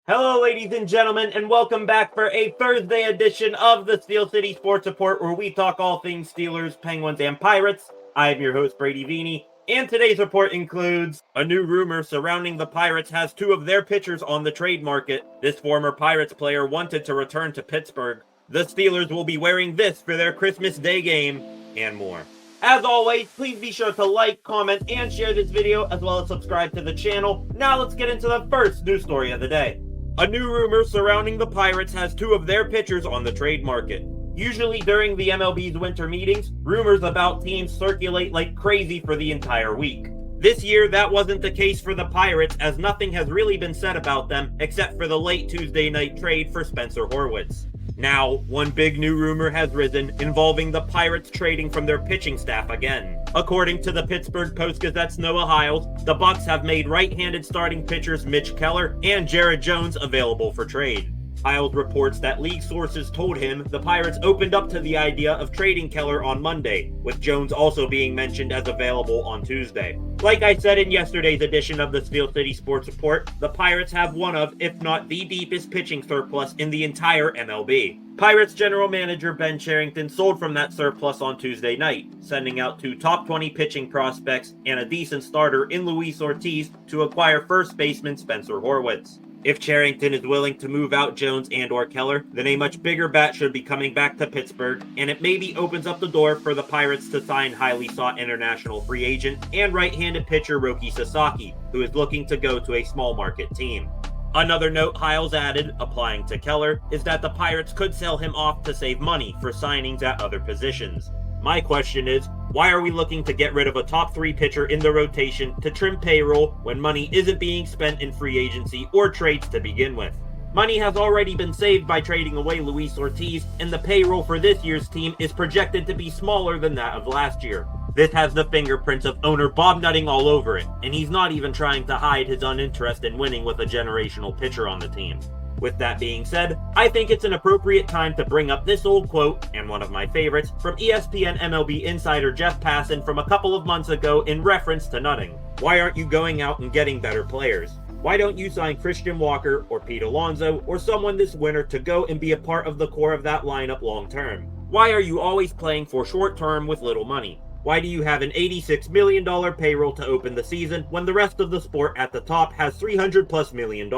Hello, ladies and gentlemen, and welcome back for a Thursday edition of the Steel City Sports Report, where we talk all things Steelers, Penguins, and Pirates. I am your host, Brady Vini, and today's report includes a new rumor surrounding the Pirates has two of their pitchers on the trade market. This former Pirates player wanted to return to Pittsburgh. The Steelers will be wearing this for their Christmas Day game, and more. As always, please be sure to like, comment, and share this video, as well as subscribe to the channel. Now let's get into the first news story of the day. A new rumor surrounding the Pirates has two of their pitchers on the trade market. Usually during the MLB's winter meetings, rumors about teams circulate like crazy for the entire week. This year, that wasn't the case for the Pirates, as nothing has really been said about them except for the late Tuesday night trade for Spencer Horwitz. Now, one big new rumor has risen involving the Pirates trading from their pitching staff again. According to the Pittsburgh Post-Gazette's Noah Hiles, the Bucs have made right-handed starting pitchers Mitch Keller and Jared Jones available for trade. Hiles reports that league sources told him the Pirates opened up to the idea of trading Keller on Monday, with Jones also being mentioned as available on Tuesday. Like I said in yesterday's edition of the Steel City Sports Report, the Pirates have one of, if not the deepest pitching surplus in the entire MLB. Pirates general manager Ben Cherington sold from that surplus on Tuesday night, sending out two top 20 pitching prospects and a decent starter in Luis Ortiz to acquire first baseman Spencer Horwitz. If Cherington is willing to move out Jones and/or Keller, then a much bigger bat should be coming back to Pittsburgh, and it maybe opens up the door for the Pirates to sign highly sought international free agent and right-handed pitcher Roki Sasaki, who is looking to go to a small market team. Another note Hiles added, applying to Keller, is that the Pirates could sell him off to save money for signings at other positions. My question is, why are we looking to get rid of a top 3 pitcher in the rotation to trim payroll when money isn't being spent in free agency or trades to begin with? Money has already been saved by trading away Luis Ortiz, and the payroll for this year's team is projected to be smaller than that of last year. This has the fingerprints of owner Bob Nutting all over it, and he's not even trying to hide his uninterest in winning with a generational pitcher on the team. With that being said, I think it's an appropriate time to bring up this old quote, and one of my favorites, from ESPN MLB insider Jeff Passan from a couple of months ago in reference to Nutting. Why aren't you going out and getting better players? Why don't you sign Christian Walker or Pete Alonso or someone this winter to go and be a part of the core of that lineup long term? Why are you always playing for short term with little money? Why do you have an $86 million payroll to open the season when the rest of the sport at the top has $300+ million?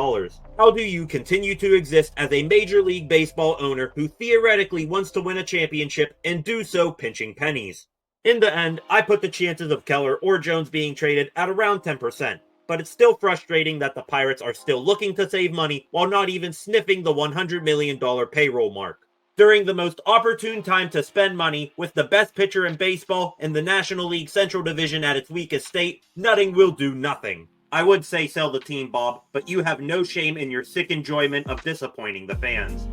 How do you continue to exist as a Major League Baseball owner who theoretically wants to win a championship and do so pinching pennies? In the end, I put the chances of Keller or Jones being traded at around 10%, but it's still frustrating that the Pirates are still looking to save money while not even sniffing the $100 million payroll mark. During the most opportune time to spend money, with the best pitcher in baseball and the National League Central Division at its weakest state, Nutting will do nothing. I would say sell the team, Bob, but you have no shame in your sick enjoyment of disappointing the fans.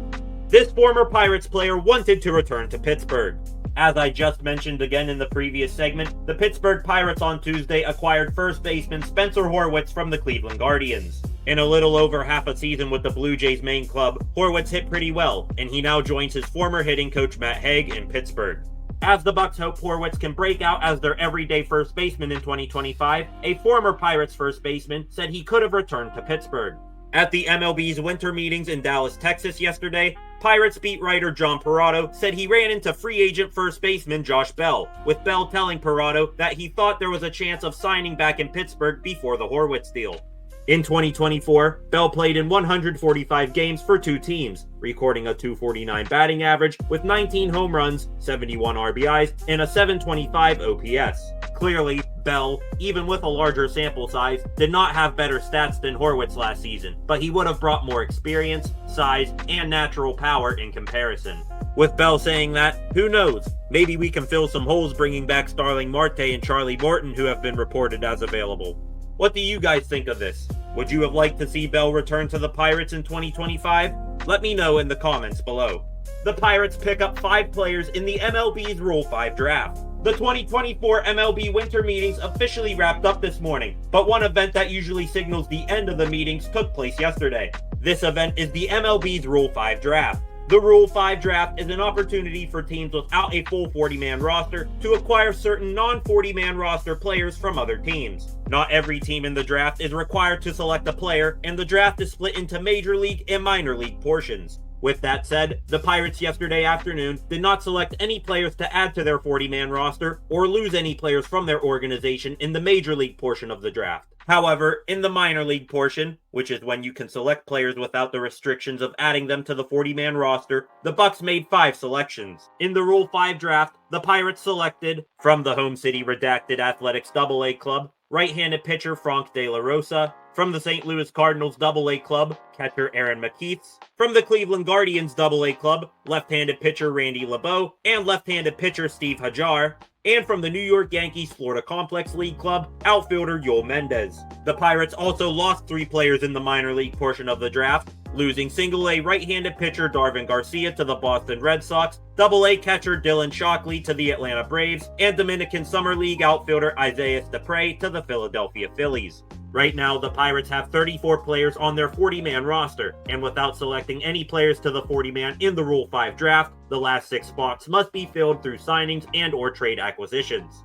This former Pirates player wanted to return to Pittsburgh. As I just mentioned again in the previous segment, the Pittsburgh Pirates on Tuesday acquired first baseman Spencer Horwitz from the Cleveland Guardians. In a little over half a season with the Blue Jays main club, Horwitz hit pretty well, and he now joins his former hitting coach Matt Hague in Pittsburgh. As the Bucs hope Horwitz can break out as their everyday first baseman in 2025, a former Pirates first baseman said he could have returned to Pittsburgh. At the MLB's winter meetings in Dallas, Texas yesterday, Pirates beat writer John Parado said he ran into free agent first baseman Josh Bell, with Bell telling Parado that he thought there was a chance of signing back in Pittsburgh before the Horwitz deal. In 2024, Bell played in 145 games for two teams, recording a .249 batting average with 19 home runs, 71 RBIs, and a .725 OPS. Clearly, Bell, even with a larger sample size, did not have better stats than Horwitz last season, but he would have brought more experience, size, and natural power in comparison. With Bell saying that, who knows? Maybe we can fill some holes bringing back Starling Marte and Charlie Morton, who have been reported as available. What do you guys think of this? Would you have liked to see Bell return to the Pirates in 2025? Let me know in the comments below. The Pirates pick up 5 players in the MLB's Rule 5 draft. The 2024 MLB winter meetings officially wrapped up this morning, but one event that usually signals the end of the meetings took place yesterday. This event is the MLB's Rule 5 draft. The Rule 5 draft is an opportunity for teams without a full 40-man roster to acquire certain non-40-man roster players from other teams. Not every team in the draft is required to select a player, and the draft is split into Major League and Minor League portions. With that said, the Pirates yesterday afternoon did not select any players to add to their 40-man roster or lose any players from their organization in the Major League portion of the draft. However, in the minor league portion, which is when you can select players without the restrictions of adding them to the 40-man roster, the Bucks made 5 selections. In the Rule 5 draft, the Pirates selected, from the Home City Redacted Athletics AA club, right-handed pitcher Frank De La Rosa, from the St. Louis Cardinals AA club, catcher Aaron McKeiths, from the Cleveland Guardians AA club, left-handed pitcher Randy LeBeau, and left-handed pitcher Steve Hajar, and from the New York Yankees Florida Complex League club, outfielder Yoel Mendez. The Pirates also lost 3 players in the minor league portion of the draft, losing single-A right-handed pitcher Darvin Garcia to the Boston Red Sox, double-A catcher Dylan Shockley to the Atlanta Braves, and Dominican Summer League outfielder Isaiah Dupre to the Philadelphia Phillies. Right now, the Pirates have 34 players on their 40-man roster, and without selecting any players to the 40-man in the Rule 5 draft, the last 6 spots must be filled through signings and/or trade acquisitions.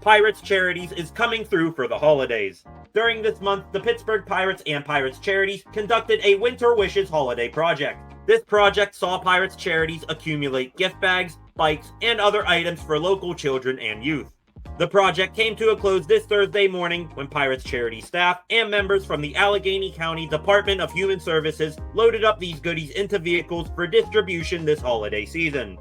Pirates Charities is coming through for the holidays. During this month, the Pittsburgh Pirates and Pirates Charities conducted a Winter Wishes holiday project. This project saw Pirates Charities accumulate gift bags, bikes, and other items for local children and youth. The project came to a close this Thursday morning when Pirates Charity staff and members from the Allegheny County Department of Human Services loaded up these goodies into vehicles for distribution this holiday season.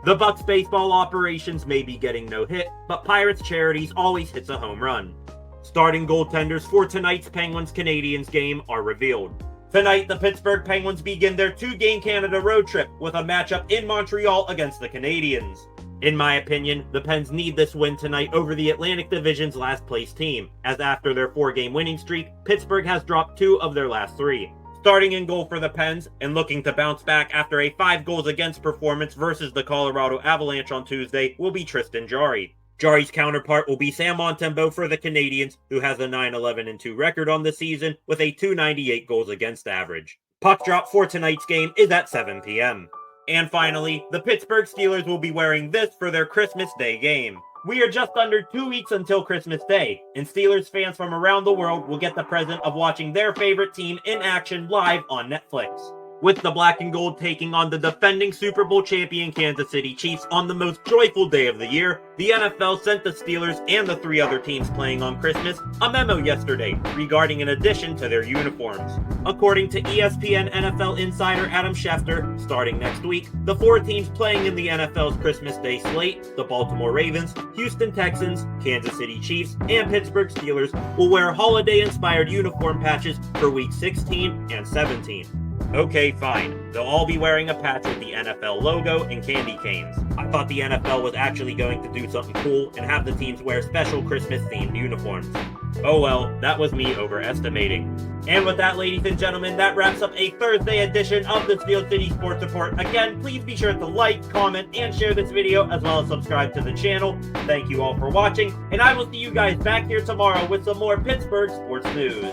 The Bucks baseball operations may be getting no hit, but Pirates Charities always hits a home run. Starting goaltenders for tonight's Penguins-Canadiens game are revealed. Tonight, the Pittsburgh Penguins begin their 2-game Canada road trip with a matchup in Montreal against the Canadiens. In my opinion, the Pens need this win tonight over the Atlantic Division's last-place team, as after their 4-game winning streak, Pittsburgh has dropped 2 of their last 3. Starting in goal for the Pens, and looking to bounce back after a 5-goals-against performance versus the Colorado Avalanche on Tuesday, will be Tristan Jarry. Jarry's counterpart will be Sam Montembeault for the Canadiens, who has a 9-11-2 record on the season with a .298 goals-against average. Puck drop for tonight's game is at 7 p.m. And finally, the Pittsburgh Steelers will be wearing this for their Christmas Day game. We are just under 2 weeks until Christmas Day, and Steelers fans from around the world will get the present of watching their favorite team in action live on Netflix. With the black and gold taking on the defending Super Bowl champion Kansas City Chiefs on the most joyful day of the year, the NFL sent the Steelers and the 3 other teams playing on Christmas a memo yesterday regarding an addition to their uniforms. According to ESPN NFL insider Adam Schefter, starting next week, the 4 teams playing in the NFL's Christmas Day slate, the Baltimore Ravens, Houston Texans, Kansas City Chiefs, and Pittsburgh Steelers, will wear holiday-inspired uniform patches for Week 16 and 17. Okay, fine. They'll all be wearing a patch with the NFL logo and candy canes. I thought the NFL was actually going to do something cool and have the teams wear special Christmas-themed uniforms. Oh well, that was me overestimating. And with that, ladies and gentlemen, that wraps up a Thursday edition of the Steel City Sports Report. Again, please be sure to like, comment, and share this video, as well as subscribe to the channel. Thank you all for watching, and I will see you guys back here tomorrow with some more Pittsburgh sports news.